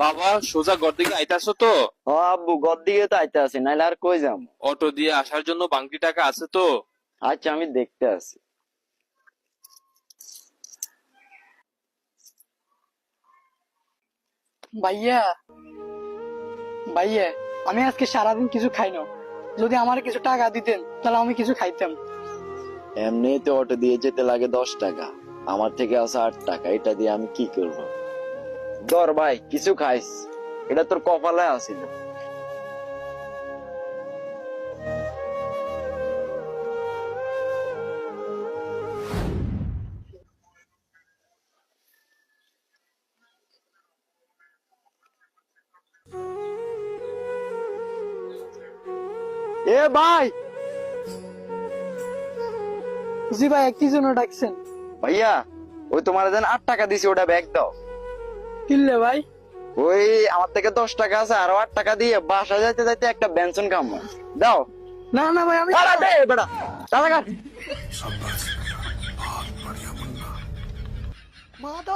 বাবা সোজা ঘর দিকে আইতাছো তো? ও আব্বু ঘর দিকে তো আইতে আছি, নাইলে আর কই যাম। অটো দিয়ে আসার জন্য বাংকি টাকা আছে তো? আচ্ছা আমি দেখতে আছি। ভাইয়া ভাইয়া, আমি আজকে সারাদিন কিছু খাই না। যদি আমার কিছু টাকা দিতেন তাহলে আমি কিছু খাইতাম। এমনি তো অটো দিয়ে যেতে লাগে 10 টাকা, আমার থেকে আছে 8 টাকা, এটা দিয়ে আমি কি করব? ধর ভাই কিছু খাইস, এটা তোর কপালে আছিল। এ ভাই, জি ভাই, কি জন্য ডাকছেন? ভাইয়া ওই তোমার যেন 8 টাকা দিছি, ওটা ব্যাগ দাও। কিনলে ভাই? ওই আমার থেকে 10 টাকা আছে, আরো 8 টাকা দিয়ে বাসা যাইতে যাইতে একটা বেনসন খামো, দাও। না না ভাই, আমি টাকা দে বেটা, টাকা কাট। মাথা